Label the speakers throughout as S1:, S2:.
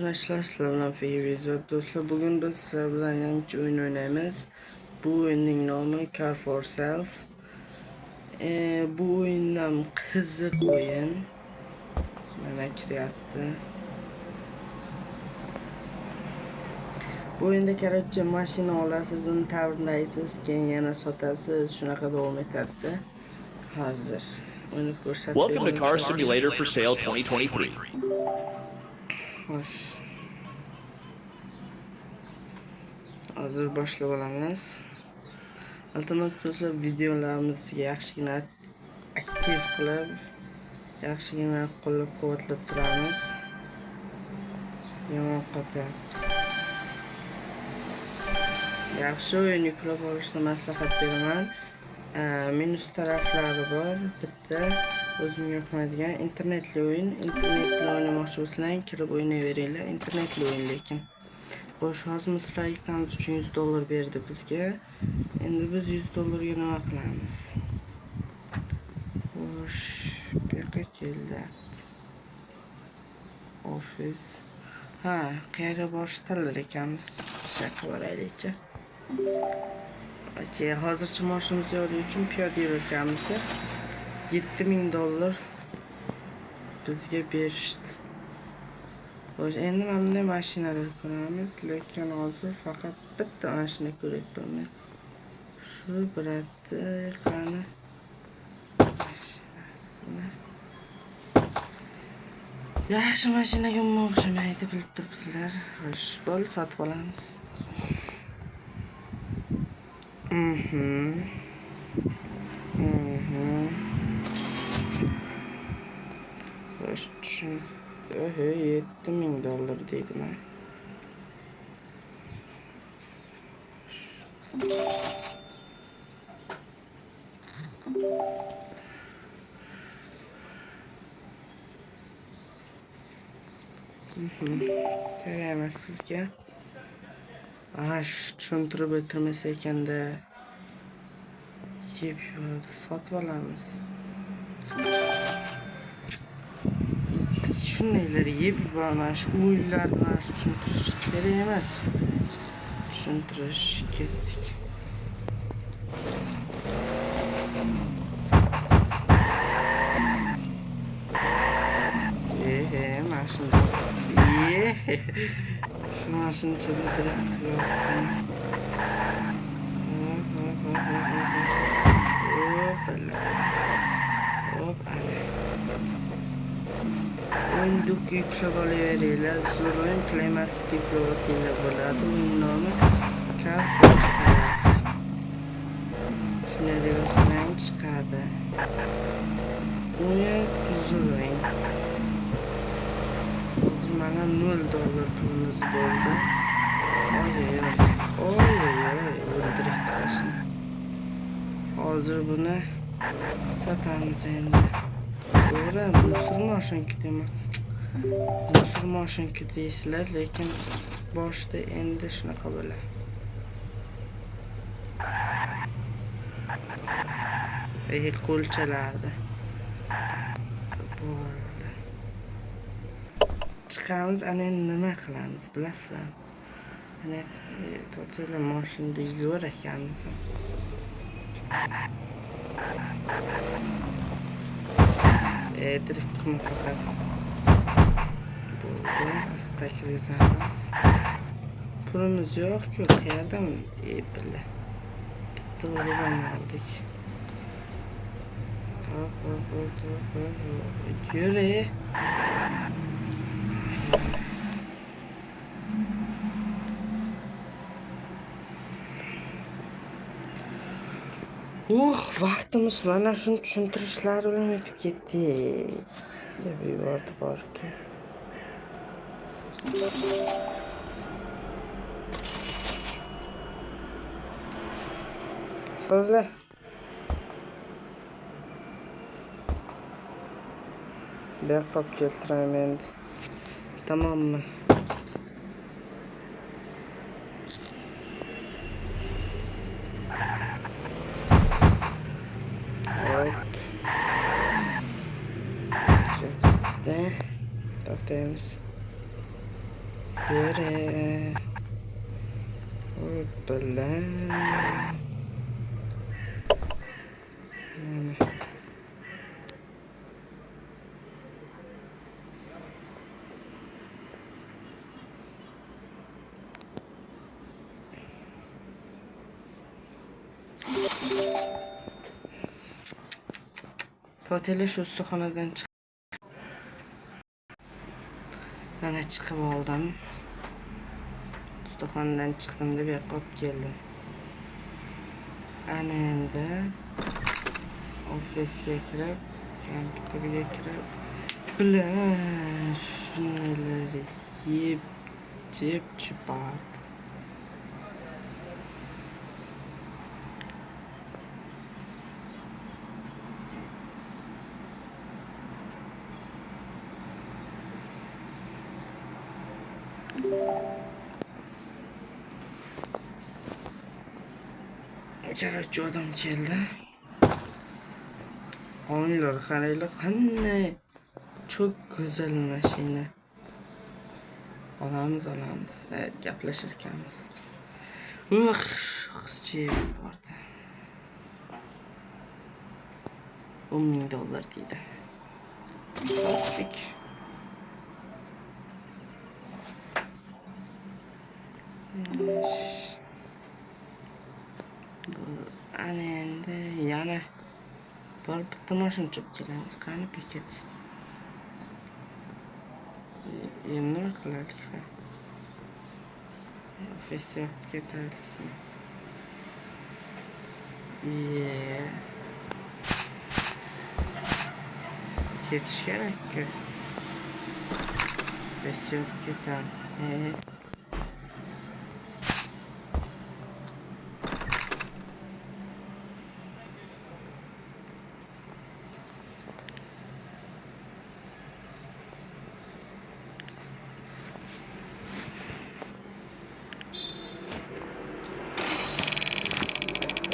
S1: Arkadaşlar selamünaleyküm dostlar. Bugün biz sizler bilan yangi oyun oynaymiz. Bu oyunning nomi Car for Self. Bu oyundan qiziq o'yin. Mana kiryapti. Bu oyunda короче mashina olasiz, uni ta'mirlaysiz, keyin yana sotasiz, shunaqa davom etadi. Hozir uni ko'rsatib
S2: Welcome to Car
S1: beramiz.
S2: Simulator for Sale 2023.
S1: Xo'sh. Hozir boshlab olamiz. Iltimos do'stlar, videolarimizni yaxshigina aktiv qilib, yaxshigina qo'llab-quvvatlab turamiz. Yomon qo'yapti. Yaxshi o'yin yuklab olishni maslahat beraman. Minus taraflari bor. Bitta o'zimga yoqmaydigan internetli o'yin. Internetli o'ynamoqchi bo'lsalaring, kirib o'ynayveringlar. Internetli o'yin lekin. Xo'sh, hozir misra yutamiz uchun $100 berdi bizga. Endi biz $100 nima qilamiz? Xo'sh, bu yoqqa keldik. Ofis. Ha, qayerga borishni tanlar ekanmiz. Shaka boraylikchi. Okey, hozircha mashinamiz yo'li uchun piyoda yurganmiz. $7000 bizga berishdi. Xo'sh, endi mana bunday mashinalar ko'ramiz, lekin hozir faqat bitta mashina ko'ryapman. Shu biratti qani mashinasini. Yaxshi mashinaga o'xshamaydi, bilib turibsizlar. Xo'sh, bo'ldi, sotib olamiz. Xo'sh, $7000 deydimi? Kerak emas bizga. Tushuntirib o'tirmasa ekanda. Yeb sotib olamiz. Shunday yeb yuboraman, shu o'yinlarni mana shu tushuntirish kerak emas. Tushuntirish ketdik. Mashina. Shu mashina ichida drift qilyapman. O'yinni yuklab olaveringlar. Zo'r o'yin, klimatik yuklab bo'ladi. O'yin nomi Car for Self. Shunday deb yozsang chiqadi. O'yin zo'r o'yin. Hozir mana $0 pulimiz bo'ldi. Oy, o'ldirib tashin. Hozir buni sotamiz endi. To'g'ri, musor mashinki deyman. Musor mashinki deysizlar, lekin boshda endi shunaqa bo'ladi. Qo'lchalarda. Bo'ldi. Chiqamiz, ana nima qilamiz, bilasizlar? Ana to'g'ri mashinada yur ekanmiz. Drift qilma faqat. Bo'ldi, asta kirizamiz. Pulimiz yo'q-ku, qayerdan bildi. To'g'ri bo'lmadik. Yuri. Vaqtimiz mana shuni tushuntirishlari bilan o'tib ketdik. Yeb yubordi borki. So'zla. Backup keltiraman endi. Tamommi? To'xtaymiz. Bere. Hoppala. Yani. Totele şu ustaxonadan chiq. Mana chiqib oldim. Ustaxonadan chiqdim deb yoqqa olib keldim. Ana endi ofisga kirib, kompyuterga kirib, bilan shunday yeb chipab. Kerakchi odam keldi. Oylar qaranglar, qanday çok güzel mashina. Olamiz. Evet, gaplashirkanmiz. Qizcha bordi. $10,000 deydi. Sotdik. Bu ana endi yana bir bitta mashina chop kelamiz. Qani paket. Endi nima qilaylik? Ofis yapıp ketaylik. Ketish kerak-ku. Ofis yapıp ketam.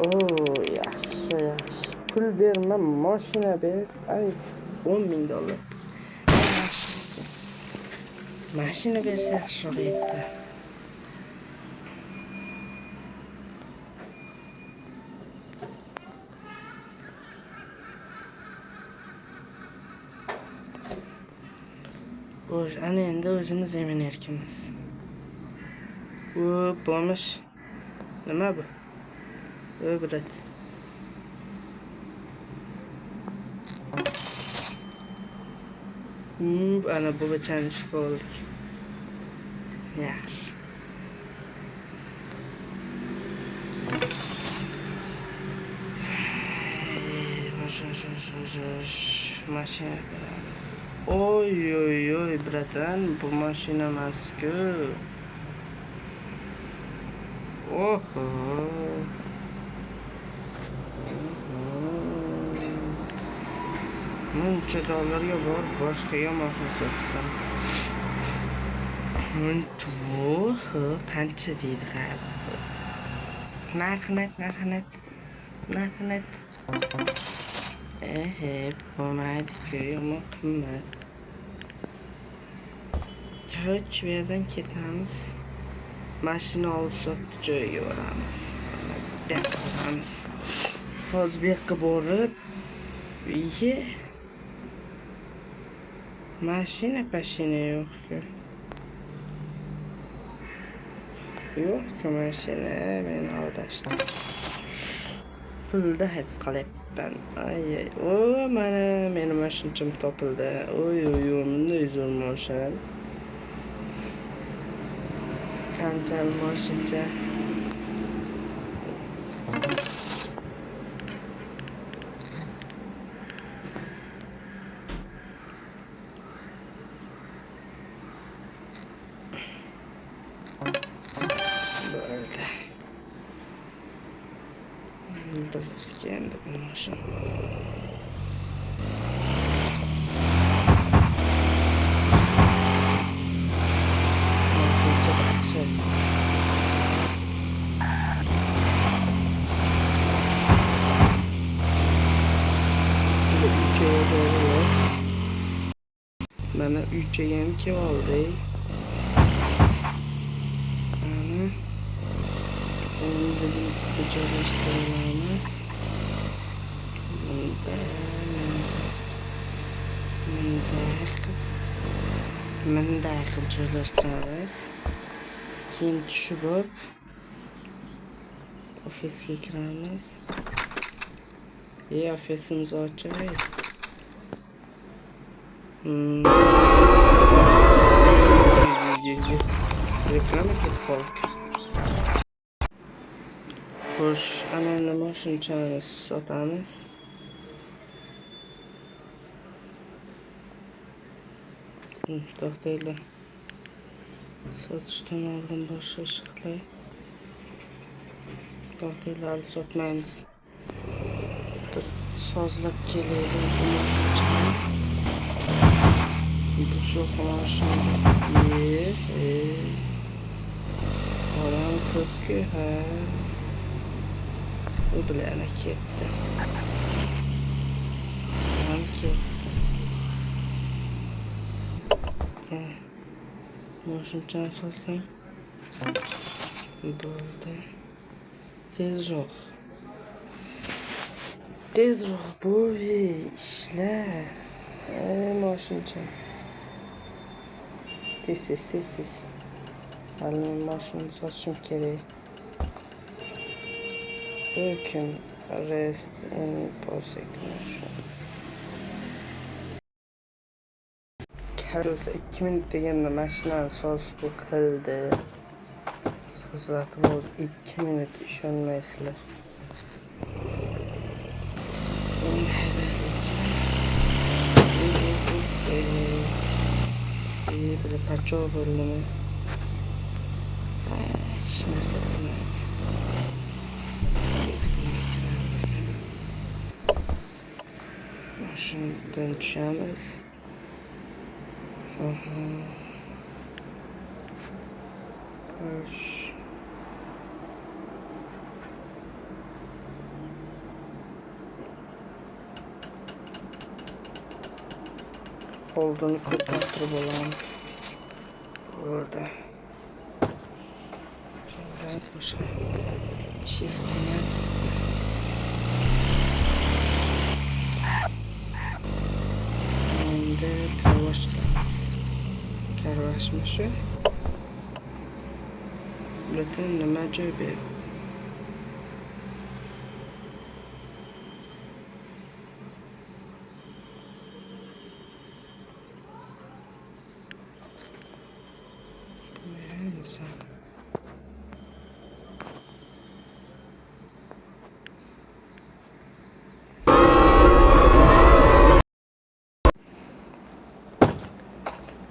S1: Oo, yaxshi. Pul berma, mashina ber. Ay, $10,000. Mashina bersa yaxshiroq edi. Ana endi o'zimiz emin erkimiz. Bo'lmish. Nima bu? Brat. Ana bu bachani ishga oldik. Yaxshi. Mashina. Oy, bratan, bu mashina emas-ku. Oho. Buncha dollarga bor, boshqaga mashina sotsam. Qancha deydi hali? Narxnet. Bo'lmaydi-ku, yomon qimmat. Короче, bu yerdan ketamiz. Mashina olib sotdi joyiga boramiz. Bu yoqqa boramiz. Hozir bu yoqqa borib, mashina yo'q-ku. Yo'q-ku mashina, meni aldashdi. Pulda hep qilyapman. Ay. Mana meni mashinachim topildi. Bunday zo'r mashina. Qanchalik mashincha. Biz kendi maşın. Bana 3'e yem ki oldu. joylashtiramiz. Bunday qilib joylashtiramiz. Keyin tushib olib ofisga kiramiz. Ofisimiz ochiq. Reklama ketib qoldi. Xo'sh, ana endi mashinchani sotamiz. To'xtanglar. Sotishdan oldin boshqa ish qilay. To'xtanglar, sotmaymiz. Sozlab kelaydi bu mashinchani. Bu so'xmashina. Odam ko'p-ku, ha. Bu bilan ketdi. Odam ketdi. Mashinchani sozlang. Bo'ldi. Tezroq. Bu ishlar. Mashincha. Tez. Hali men mashinani sotishim kerak. Can rest in POSIX. Karus 2 minut deganda mashinani sozib qildi. Sozlatib oldi 2 minut, ishonmaysizlar. Bir parça bölümü. Şimdi satılmadı. Maşından düşemiz. Hoş. Olduğunu kurtartırıp olamaz. Burada. Şöyle boşa. Bir şey sıkılmaz sizde. Şimdi karvaşmış. Zaten nima joy bu?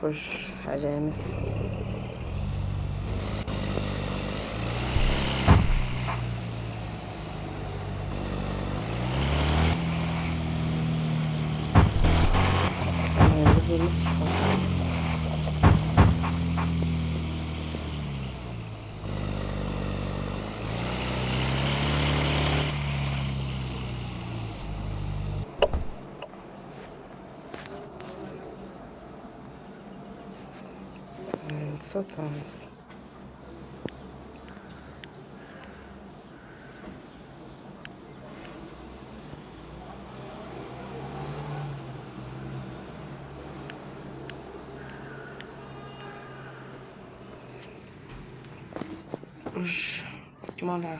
S1: Hoş, halimiz. Bunu satarız. Satarız. Uş, kim ola?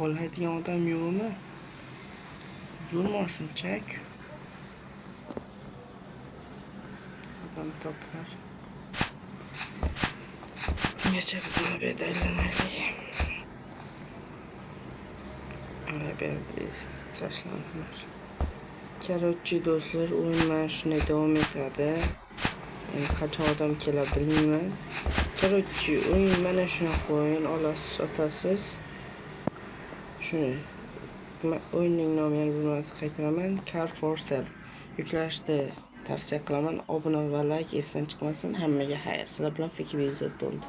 S1: Oladigan odam yo'qmi? Zo'r mashin chek. Adam toplar. Necha bizni bedaylanaylik. Ana berdiz tashlanmish. Короче, do'stlar, o'yin mana shunday davom etadi. Endi qancha odam keladi bilmayman. Короче, o'yin mana shunaqa o'yin, olasiz, sotasiz. Shuni o'yinning nomini bir marta qaytaraman. Car for Sale. Yuklashni tavsiya qilaman. Obuna va like esdan chiqmasin. Hammaga xayr. Sizlar bilan Fikri Izzat bo'ldi.